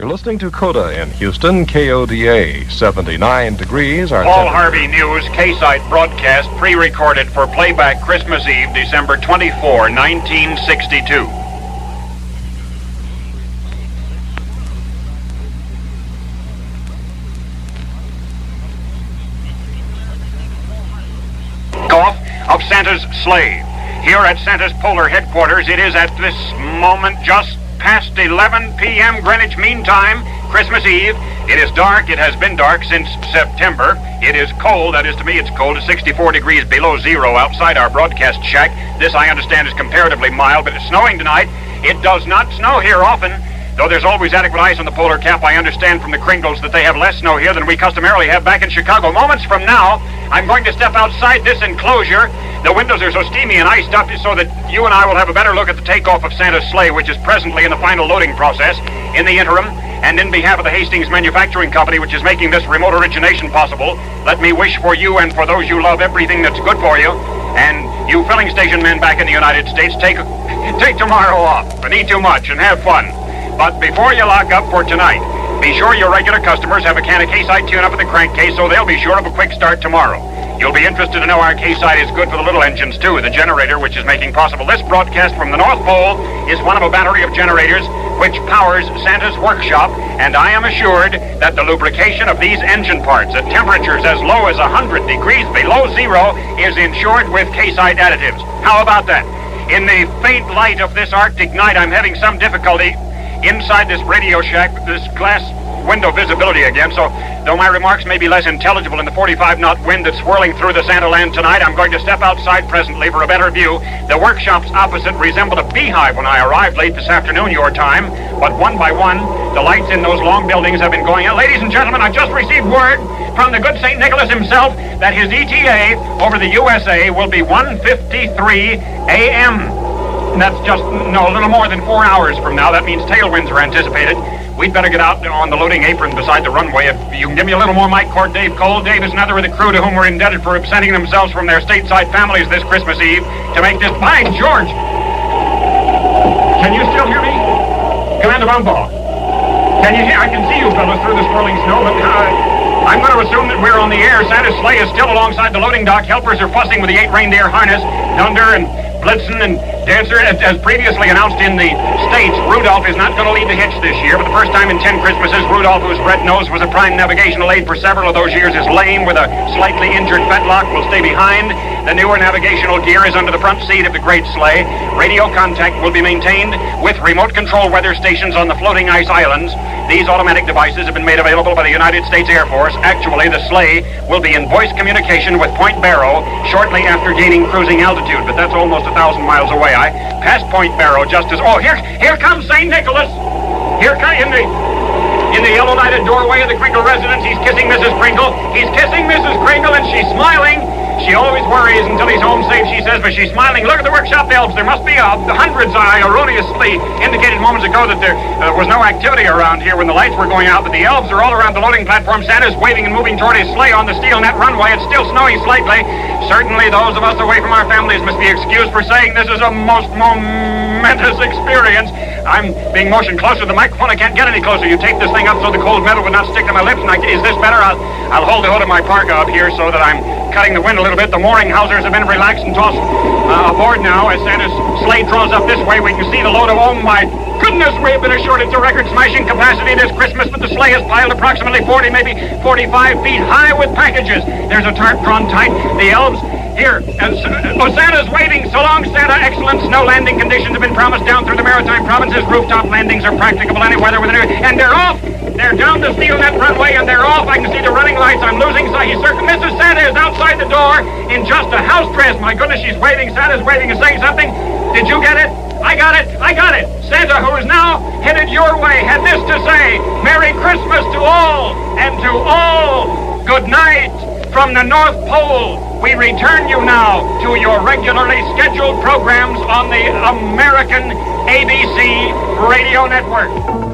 You're listening to Coda in Houston, KODA, 79 degrees. Our Paul Harvey News, K-Site broadcast, pre-recorded for playback Christmas Eve, December 24, 1962. Off of Santa's sleigh. Here at Santa's Polar headquarters, it is at this moment just past 11 p.m. Greenwich Mean Time, Christmas Eve. It is dark. It has been dark since September. It is cold. That is, to me, it's cold. It's 64 degrees below zero outside our broadcast shack. This, I understand, is comparatively mild, but it's snowing tonight. It does not snow here often. Though there's always adequate ice on the polar cap, I understand from the Kringles that they have less snow here than we customarily have back in Chicago. Moments from now, I'm going to step outside this enclosure. The windows are so steamy and iced up so that you and I will have a better look at the takeoff of Santa's sleigh, which is presently in the final loading process. In the interim, and in behalf of the Hastings Manufacturing Company, which is making this remote origination possible, let me wish for you and for those you love everything that's good for you. And you filling station men back in the United States, take tomorrow off and eat too much and have fun. But before you lock up for tonight, be sure your regular customers have a can of K-Site tune-up in the crankcase so they'll be sure of a quick start tomorrow. You'll be interested to know our K-Site is good for the little engines, too. The generator, which is making possible this broadcast from the North Pole, is one of a battery of generators which powers Santa's workshop, and I am assured that the lubrication of these engine parts at temperatures as low as 100 degrees below zero is ensured with K-Site additives. How about that? In the faint light of this Arctic night, I'm having some difficulty inside this radio shack, this glass window visibility again, so though my remarks may be less intelligible in the 45-knot wind that's swirling through the Santa land tonight, I'm going to step outside presently for a better view. The workshops opposite resembled a beehive when I arrived late this afternoon, your time, but one by one, the lights in those long buildings have been going out. Ladies and gentlemen, I just received word from the good St. Nicholas himself that his ETA over the USA will be 1:53 a.m. And that's just, a little more than 4 hours from now. That means tailwinds are anticipated. We'd better get out on the loading apron beside the runway. If you can give me a little more mic cord, Dave Cole. Dave is another of the crew to whom we're indebted for absenting themselves from their stateside families this Christmas Eve to make this. By George! Can you still hear me? Commander Bumbaugh. Can you hear? I can see you fellas through the swirling snow, but I'm going to assume that we're on the air. Santa's sleigh is still alongside the loading dock. Helpers are fussing with the 8 reindeer harness. Dunder and Blitzen and Dancer, as previously announced in the States, Rudolph is not going to lead the hitch this year. For the first time in 10 Christmases, Rudolph, whose red nose was a prime navigational aid for several of those years, is lame with a slightly injured fetlock, will stay behind. The newer navigational gear is under the front seat of the great sleigh. Radio contact will be maintained with remote control weather stations on the floating ice islands. These automatic devices have been made available by the United States Air Force. Actually, the sleigh will be in voice communication with Point Barrow shortly after gaining cruising altitude, but that's almost 1,000 miles away. I passed Point Barrow just as... Oh, here comes St. Nicholas! Here in the yellow-lighted doorway of the Kringle residence, he's kissing Mrs. Kringle. He's kissing Mrs. Kringle, and she's smiling. She always worries until he's home safe, she says, but she's smiling. Look at the workshop elves. There must be hundreds. I erroneously indicated moments ago that there was no activity around here when the lights were going out, but the elves are all around the loading platform. Santa's waving and moving toward his sleigh on the steel net runway. It's still snowing slightly. Certainly those of us away from our families must be excused for saying this is a most momentous experience. I'm being motioned closer to the microphone. I can't get any closer. You tape this thing up so the cold metal would not stick to my lips. And is this better? I'll hold the hood of my parka up here so that I'm cutting the wind a little bit. The mooring hawsers have been relaxed and tossed aboard now. As Santa's sleigh draws up this way, we can see the load of, oh my goodness, we have been assured it's a record-smashing capacity this Christmas, but the sleigh is piled approximately 40, maybe 45 feet high with packages. There's a tarp drawn tight. The elves here, Santa's waving. So long, Santa. Excellent snow landing conditions have been promised down through the Maritime provinces. Rooftop landings are practicable any weather within and they're off. They're down the steel net runway, and they're off. I can see the running lights. I'm losing sight. He's certain Mrs. Santa is outside the door in just a house dress. My goodness, she's waving. Santa's waving and saying something. Did you get it? I got it. I got it. Santa, who is now headed your way, had this to say: Merry Christmas to all, and to all, good night from the North Pole. We return you now to your regularly scheduled programs on the American ABC Radio Network.